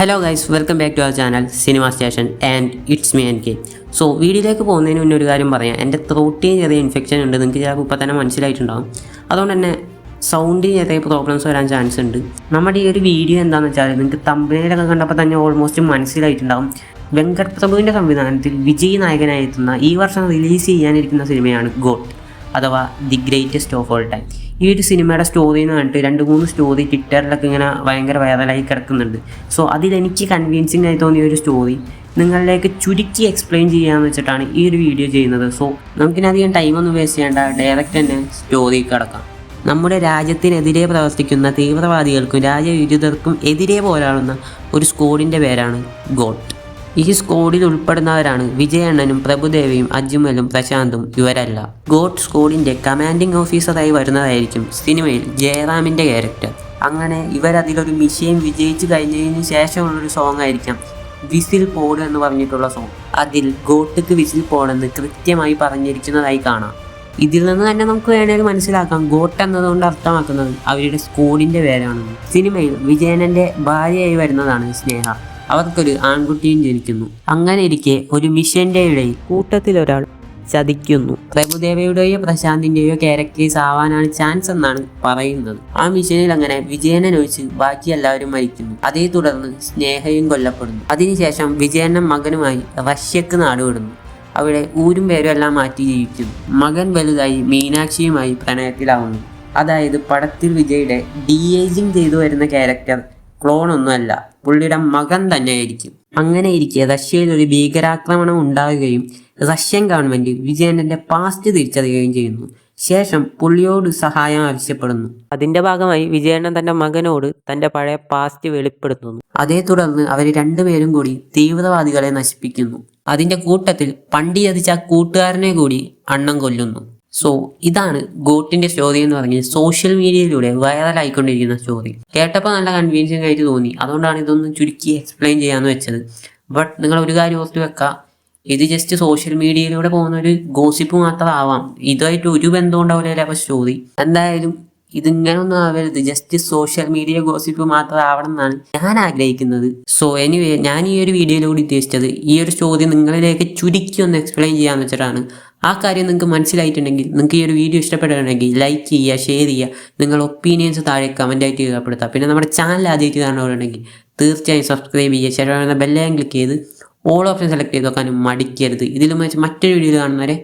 Hello guys, welcome back to our channel cinema station and it's me and K. So വീഡിയോയിലേക്ക് പോകുന്നതിന് മുന്നേ ഒരു കാര്യം പറയാം. എൻ്റെ ത്രോട്ടിന് ചെറിയ ഇൻഫെക്ഷൻ ഉണ്ട്, നിങ്ങൾക്ക് ചിലപ്പോൾ ഇപ്പോൾ തന്നെ മനസ്സിലായിട്ടുണ്ടാകും. അതുകൊണ്ട് തന്നെ സൗണ്ടിന് ചെറിയ പ്രോബ്ലംസ് വരാൻ ചാൻസ് ഉണ്ട്. നമ്മുടെ ഈ ഒരു വീഡിയോ എന്താണെന്ന് വെച്ചാൽ നിങ്ങൾക്ക് തമ്പനയിലൊക്കെ കണ്ടപ്പോൾ തന്നെ ഓൾമോസ്റ്റ് മനസ്സിലായിട്ടുണ്ടാകും. വെങ്കട് പ്രഭുവിൻ്റെ സംവിധാനത്തിൽ വിജയ് നായകനായി എത്തുന്ന ഈ വർഷം റിലീസ് ചെയ്യാനിരിക്കുന്ന സിനിമയാണ് ഗോട്ട് അഥവാ the greatest of all time. ഈ ഒരു സിനിമയുടെ സ്റ്റോറി എന്ന് പറഞ്ഞിട്ട് 2-3 സ്റ്റോറി ട്വിറ്ററിലൊക്കെ ഇങ്ങനെ ഭയങ്കര വൈറലായി കിടക്കുന്നുണ്ട്. സോ അതിലെനിക്ക് കൺവിൻസിങ് ആയി തോന്നിയ ഒരു സ്റ്റോറി നിങ്ങളിലേക്ക് ചുരുക്കി എക്സ്പ്ലെയിൻ ചെയ്യാമെന്ന് വെച്ചിട്ടാണ് ഈ ഒരു വീഡിയോ ചെയ്യുന്നത്. സോ നമുക്കിനധികം ടൈമൊന്നും വേസ്റ്റ് ചെയ്യേണ്ട, ഡയറക്റ്റ് തന്നെ സ്റ്റോറി കിടക്കാം. നമ്മുടെ രാജ്യത്തിനെതിരെ പ്രവർത്തിക്കുന്ന തീവ്രവാദികൾക്കും രാജ്യവിരുദ്ധർക്കും എതിരെ പോരാടുന്ന ഒരു സ്ക്വാഡിൻ്റെ പേരാണ് ഗോട്ട്. ഈ സ്ക്വാഡിൽ ഉൾപ്പെടുന്നവരാണ് വിജയണ്ണനും പ്രഭുദേവയും അജ്മലും പ്രശാന്തും. ഇവരല്ല ഗോട്ട് സ്ക്വാഡിൻ്റെ കമാൻഡിംഗ് ഓഫീസറായി വരുന്നതായിരിക്കും സിനിമയിൽ ജയറാമിൻ്റെ ക്യാരക്ടർ. അങ്ങനെ ഇവരതിലൊരു മിഷൻ വിജയിച്ച് കഴിഞ്ഞതിന് ശേഷമുള്ളൊരു സോങ് ആയിരിക്കാം വിസിൽ പോഡ് എന്ന് പറഞ്ഞിട്ടുള്ള സോങ്. അതിൽ ഗോട്ടിക്ക് വിസിൽ പോടെന്ന് കൃത്യമായി പറഞ്ഞിരിക്കുന്നതായി കാണാം. ഇതിൽ നിന്ന് തന്നെ നമുക്ക് വേണമെങ്കിൽ മനസ്സിലാക്കാം ഗോട്ട് എന്നതുകൊണ്ട് അർത്ഥമാക്കുന്നത് അവരുടെ സ്ക്വാഡിൻ്റെ പേരാണെന്ന്. സിനിമയിൽ വിജയനൻ്റെ ഭാര്യയായി വരുന്നതാണ് സ്നേഹ. അവർക്കൊരു ആൺകുട്ടിയും ജനിക്കുന്നു. അങ്ങനെ ഇരിക്കെ ഒരു മിഷൻ്റെ ഇടയിൽ കൂട്ടത്തിലൊരാൾ ചതിക്കുന്നു. പ്രഭുദേവയുടെയോ പ്രശാന്തിൻ്റെയോ ക്യാരക്ടേഴ്സ് ആവാനാണ് ചാൻസ് എന്നാണ് പറയുന്നത്. ആ മിഷനിൽ അങ്ങനെ വിജയനൻ ഒഴിച്ച് ബാക്കി എല്ലാവരും മരിക്കുന്നു. അതേ തുടർന്ന് സ്നേഹയും കൊല്ലപ്പെടുന്നു. അതിനുശേഷം വിജയനൻ മകനുമായി റഷ്യക്ക് നാടുവിടുന്നു. അവിടെ ഊരും പേരും എല്ലാം മാറ്റി ജീവിക്കുന്നു. മകൻ വലുതായി മീനാക്ഷിയുമായി പ്രണയത്തിലാവുന്നു. അതായത് പടത്തിൽ വിജയുടെ ഡി-ഏജിങ് ചെയ്തു വരുന്ന ക്യാരക്ടർ ക്ലോണൊന്നുമല്ല, പുള്ളിയുടെ മകൻ തന്നെയായിരിക്കും. അങ്ങനെ ഇരിക്കെ റഷ്യയിൽ ഒരു ഭീകരാക്രമണം ഉണ്ടാവുകയും റഷ്യൻ ഗവൺമെൻറ് വിജയനൻ്റെ പാസ്റ്റ് തിരിച്ചറിയുകയും ചെയ്യുന്നു. ശേഷം പുള്ളിയോട് സഹായം ആവശ്യപ്പെടുന്നു. അതിൻ്റെ ഭാഗമായി വിജയണ്ണൻ തൻ്റെ മകനോട് തൻ്റെ പഴയ പാസ്റ്റ് വെളിപ്പെടുത്തുന്നു. അതേ തുടർന്ന് അവർ രണ്ടുപേരും കൂടി തീവ്രവാദികളെ നശിപ്പിക്കുന്നു. അതിൻ്റെ കൂട്ടത്തിൽ പണ്ട് ചതിച്ച കൂട്ടുകാരനെ കൂടി അണ്ണം കൊല്ലുന്നു. സോ ഇതാണ് ഗോട്ടിൻ്റെ സ്റ്റോറി എന്ന് പറഞ്ഞ് സോഷ്യൽ മീഡിയയിലൂടെ വൈറലായിക്കൊണ്ടിരിക്കുന്ന സ്റ്റോറി. കേട്ടപ്പോൾ നല്ല കൺവീൻസിങ് ആയിട്ട് തോന്നി, അതുകൊണ്ടാണ് ഇതൊന്ന് ചുരുക്കി എക്സ്പ്ലെയിൻ ചെയ്യാമെന്ന് വെച്ചത്. ബട്ട് നിങ്ങൾ ഒരു കാര്യം ഓർത്ത് വെക്കുക, ഇത് ജസ്റ്റ് സോഷ്യൽ മീഡിയയിലൂടെ പോകുന്ന ഒരു ഗോസിപ്പ് മാത്രമാവാം, ഇതുമായിട്ട് ഒരു ബന്ധം ഉണ്ടാവില്ല അപ്പോൾ സ്റ്റോറി. എന്തായാലും ഇതിങ്ങനൊന്നും ആവരുത്, ജസ്റ്റ് സോഷ്യൽ മീഡിയ ഗോസിപ്പ് മാത്രം ആവണം എന്നാണ് ഞാൻ ആഗ്രഹിക്കുന്നത്. സോ എനിവേ, ഞാൻ ഈ ഒരു വീഡിയോയിലൂടെ ഉദ്ദേശിച്ചത് ഈ ഒരു സ്റ്റോറി നിങ്ങളിലേക്ക് ചുരുക്കി ഒന്ന് എക്സ്പ്ലെയിൻ ചെയ്യാമെന്ന് വെച്ചിട്ടാണ്. ആ കാര്യം നിങ്ങൾക്ക് മനസ്സിലായിട്ടുണ്ടെങ്കിൽ, നിങ്ങൾക്ക് ഈ ഒരു വീഡിയോ ഇഷ്ടപ്പെട്ടിട്ടുണ്ടെങ്കിൽ ലൈക്ക് ചെയ്യുക, ഷെയർ ചെയ്യുക, നിങ്ങളുടെ ഒപ്പീനിയൻസ് താഴെ കമൻറ്റായിട്ട് രേഖപ്പെടുത്തുക. പിന്നെ നമ്മുടെ ചാനൽ ആദ്യമായിട്ട് കാണുന്നവരുണ്ടെങ്കിൽ തീർച്ചയായും സബ്സ്ക്രൈബ് ചെയ്യുക. ശേഷം ബെല്ലൈക്കൺ ക്ലിക്ക് ചെയ്ത് ഓൾ ഓപ്ഷൻ സെലക്ട് ചെയ്ത് വെക്കാനും മടിക്കരുത്. ഇതിലും വെച്ച് മറ്റൊരു വീഡിയോ കാണുന്നവരെ